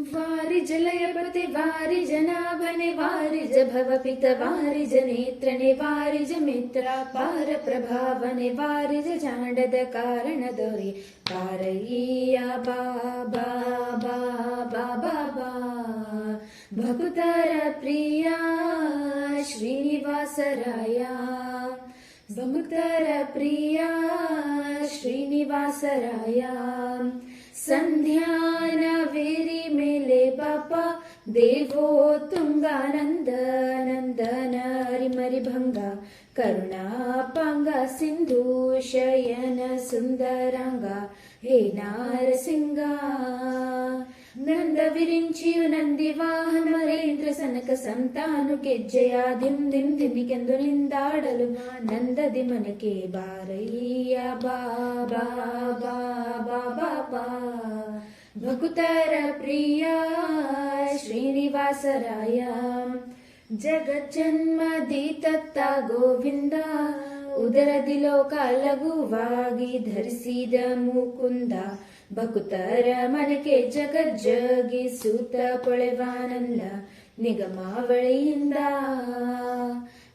ವಾರಿಜ ಲಯಪತಿ ವಾರಿಜ ನಾಭನೆ ವಾರಿಜ ಭವಪಿತ ವಾರಿಜ ನೇತ್ರನೆ ವಾರಿಜ ಮಿತ್ರ ಪಾರ ಪ್ರಭಾವನೆ ವಾರಿಜ ಜಾಂಡದ ಕಾರಣ ದೊರೆ ಪಾರಯ್ಯ ಬಾಬಾ ಬಾಬಾ ಬಾಬಾ ಭಕ್ತರ ಪ್ರಿಯ ಶ್ರೀನಿವಾಸರಾಯ ಭಕ್ತರ ಪ್ರಿಯ ಶ್ರೀನಿವಾಸರಾಯ ಸಂಧ್ಯಾನ ವೇರಿ ಮೇಲೆ ಪಾಪ ದೇವೋ ತುಂಗಾನಂದ ನಂದನ ಹರಿಮರಿ ಭಂಗ ಕರುಣಾಪಾಂಗ ಸಿಂಧು ಶಯನ ಸುಂದರಾಂಗ ಹೇ ನಾರಸಿಂಗ ನಂದ ವಿರಿಂಚಿಯು ನಂದಿ ವಾಹನ ಮರೇಂದ್ರ ಸನಕ ಸಂತಾನು ಕೆಜ್ಜೆಯ ದಿಮ್ ದಿಮ್ ದಿಮಿಗೆಂದು ನಿಂದಾಡಲು ನಂದದಿ ಮನಕೆ ಬಾರಯ್ಯ ಬಾಬಾ ಬಾಬಾ ಬಾಬಾ ಭಕ್ತರ ಪ್ರಿಯ ಶ್ರೀನಿವಾಸರಾಯ ಜಗಜ್ಜನ್ಮದಿ ತತ್ತ ಗೋವಿಂದ ಉದರದಿ ಲೋಕ ಲಘುವಾಗಿ ಧರಿಸಿದ ಮುಕುಂದ ಭಕ್ತರ ಮನಕೆ ಜಗಜ್ಜಗಿ ಸೂತ ಪೊಳೆವಾನಲ್ಲ ನಿಗಮಾವಳಿಯಿಂದ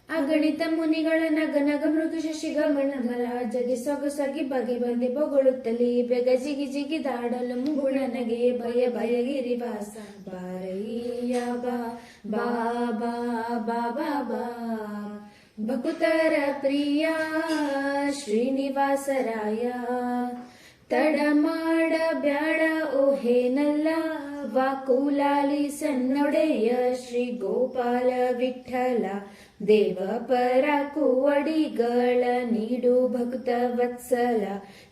ಅಗಣಿತ ಮುನಿಗಳ ನಗ ನಗ ಮೃಗ ಶಶಿಗಮನ ಮಲ ಜಗಿ ಸೊಗಸಗಿ ಬಗೆ ಬಂದೆ ಬೊಗಳುತ್ತಲಿ ಬೆಗ ಜಿಗಿ ಜಿಗಿ ದಾಡಲು ಮುಗುಳನಗೆ ಭಯ ಭಯಗಿರಿವಾಸ ಬಾರಯ್ಯ ಬಾ ಬಾಬಾ ಬಾಬಾ ಭಕ್ತರ ಪ್ರಿಯ ಶ್ರೀನಿವಾಸರಾಯ ತಡ ಮಾಡ ಬ್ಯಾಡ ಓಹೇನಲ್ಲ ವಾಕುಲಾಲಿ ಸನ್ನೊಡೆಯ ಶ್ರೀ ಗೋಪಾಲ ವಿಠಲ ದೇವ ಪರ ಕುವಡಿಗಳ ನೀಡು ಭಕ್ತ ವತ್ಸಲ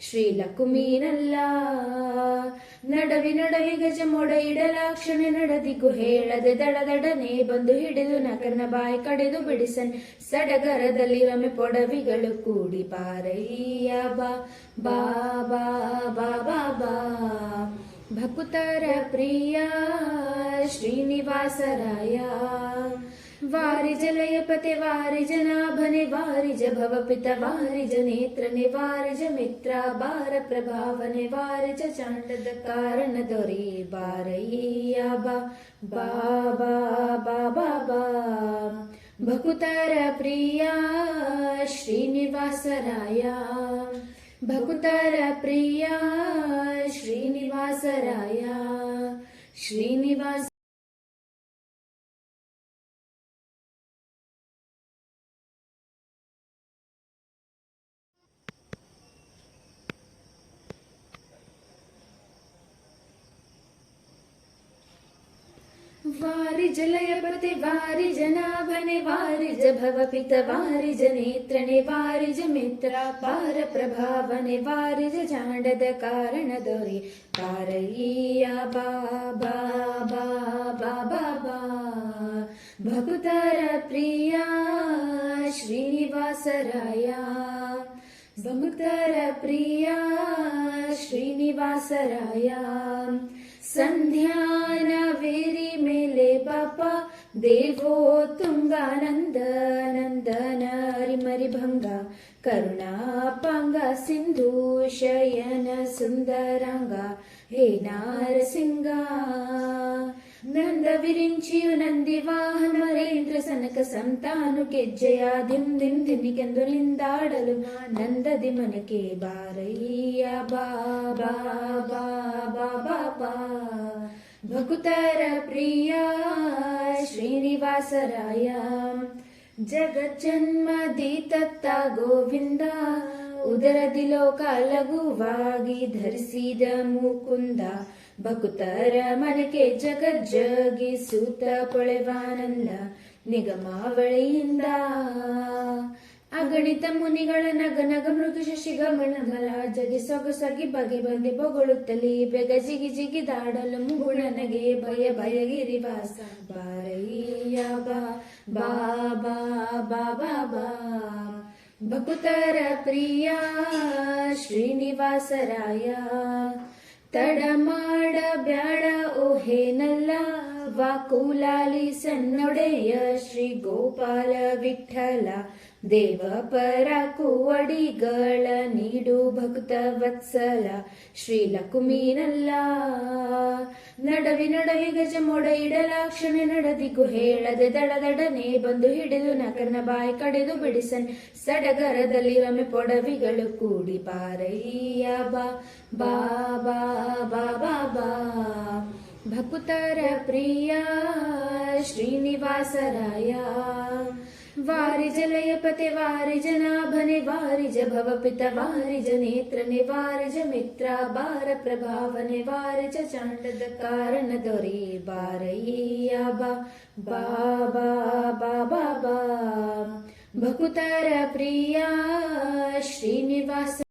ಶ್ರೀ ಲಕುಮೀನಲ್ಲ ನಡವಿ ನಡವಿ ಗಜ ಮೊಡ ಇಡಲಾಕ್ಷಣೆ ನಡೆದಿಗೂ ಹೇಳದೆ ದಡದಡನೆ ಬಂದು ಹಿಡಿದು ನಕರ್ನ ಬಾಯಿ ಕಡೆದು ಬಿಡಿಸನ್ ಸಡಗರದಲ್ಲಿ ರಮೆ ಪೊಡವಿಗಳು ಕೂಡಿ ಪಾರಯ್ಯ ಬಾ ಬಾಬಾ ಬಾ ಭಕ್ತರ ಪ್ರಿಯ ಶ್ರೀನಿವಾಸರಾಯ ವಾರಿಜ ಲಯಪತೆ ವಾರಿಜ ನಾಭನೆ ವಾರಿಜ ಭವಪಿತ ವಾರಿಜ ನೇತ್ರನೆ ವಾರಿಜ ಮಿತ್ರ ಬಾರ ಪ್ರಭಾವನೆ ವಾರಿಜ ಚಾಂಡದ ಕಾರಣ ದೊರೆ ಬಾರಯ್ಯ ಬಾಬಾ ಬಾಬಾ ಭಕ್ತರ ಪ್ರಿಯ ಶ್ರೀನಿವಾಸರಾಯ ಭಕ್ತರ ಪ್ರಿಯ ಶ್ರೀನಿವಾಸರಾಯ ಶ್ರೀನಿವಾಸ ವಾರಿಜ ಲಯಪತಿ ವಾರಿಜ ನಾಭನೆ ವಾರಿಜ ಭವಪಿತ ವಾರಿಜ ನೇತ್ರನೆ ವಾರಿಜ ಮಿತ್ರ ಪಾರ ಪ್ರಭಾವನೆ ವಾರಿಜ ಜಾಂಡದ ಕಾರಣ ದೊರೆ ಪಾರಯ್ಯ ಬಾಬಾ ಬಾಬಾ ಭಕ್ತರ ಪ್ರಿಯ ಶ್ರೀನಿವಾಸರಾಯ ಭಕ್ತರ ಪ್ರಿಯ ಶ್ರೀನಿವಾಸರಾಯ ಸಂಧ್ಯಾನ ವೇರಿ ಮೇಲೆ ಪಾಪ ದೇವೋ ತುಂಗಾನಂದ ನಂದನ ಹರಿಮರಿ ಭಂಗ ಕರುಣಾಪಾಂಗ ಸಿಂಧು ಶಯನ ಸುಂದರಾಂಗ ಹೇ ನಾರಸಿಂಗ ನಂದ ವಿರಿಂಚಿಯು ನಂದಿ ವಾಹನ ಮರೇಂದ್ರ ಸನಕ ಸಂತಾನು ಕೆಜ್ಜೆಯ ದಿಮ್ ದಿಮ್ ದಿಮಿಗೆಂದು ನಿಂದಾಡಲು ನಂದದಿ ಮನಕೆ ಬಾರಯ್ಯ ಬಾಬಾ ಬಾಬಾ ಭಕ್ತರ ಪ್ರಿಯ ಶ್ರೀನಿವಾಸರಾಯ ಜಗಜ್ಜನ್ಮದಿ ತತ್ತ ಗೋವಿಂದ ಉದರದಿ ಲೋಕ ಲಘುವಾಗಿ ಧರಿಸಿದ ಮುಕುಂದ ಭಕ್ತರ ಮನಕೆ ಜಗಜ್ಜಗಿ ಸೂತ ಪೊಳೆವಾನಲ್ಲ ನಿಗಮಾವಳಿಯಿಂದ ಅಗಣಿತ ಮುನಿಗಳ ನಗ ನಗ ಮೃಗ ಶಶಿಗಮನ ಮಲ ಜಗಿ ಸೊಗಸಗಿ ಬಗೆ ಬಂದೆ ಬೊಗಳುತ್ತಲಿ ಬೆಗ ಜಿಗಿ ಜಿಗಿ ದಾಡಲು ಮುಗುಳನಗೆ ಭಯ ಭಯಗಿರಿವಾಸ ಬಾರಯ್ಯ ಬಾಬಾ ಬಾಬಾ ಭಕ್ತರ ಪ್ರಿಯ ಶ್ರೀನಿವಾಸರಾಯ ತಡ ಮಾಡ ಬ್ಯಾಡ ಓಹೇನಲ್ಲ ವಾಕುಲಾಲಿ ಸನ್ನೊಡೆಯ ಶ್ರೀ ಗೋಪಾಲ ವಿಠಲ ದೇವ ಪರ ಕುವಡಿಗಳ ನೀಡು ಭಕ್ತ ವತ್ಸಲ ಶ್ರೀ ಲಕುಮೀನಲ್ಲ ನಡವಿ ಗಜ ಮೊಡ ಇಡಲಾಕ್ಷಣೆ ನಡೆದಿಗೂ ಹೇಳದೆ ದಡದಡನೆ ಬಂದು ಹಿಡಿದು ನಕರ್ನ ಬಾಯಿ ಕಡೆದು ಬಿಡಿಸನ್ ಸಡಗರದಲ್ಲಿ ಒಮ್ಮೆ ಪೊಡವಿಗಳು ಕೂಡಿ ಬಾರಯ್ಯ ಬಾ ಬಾ ಬಾ ಬಾ ಬಾ ಬಾ ಭಕುತರ ಪ್ರಿಯ ಶ್ರೀನಿವಾಸರಾಯ ವಾರಿಜ ಲಯಪತೆ ವಾರಿಜ ನಾಭನೆ ವಾರಿಜ ಭವಪಿತ ವಾರಿಜ ನೇತ್ರನೆ ವಾರಿಜ ಮಿತ್ರ ಬಾರ ಪ್ರಭಾವನೆ ವಾರಿಜ ಚಾಂಡದ ಕಾರಣ ದೊರೆ ಬಾರಯ್ಯ ಬಾ ಬಾ ಬಾ ಬಾ ಬಾ ಬಾ ಭಕುತರ ಪ್ರಿಯ ಶ್ರೀನಿವಾಸ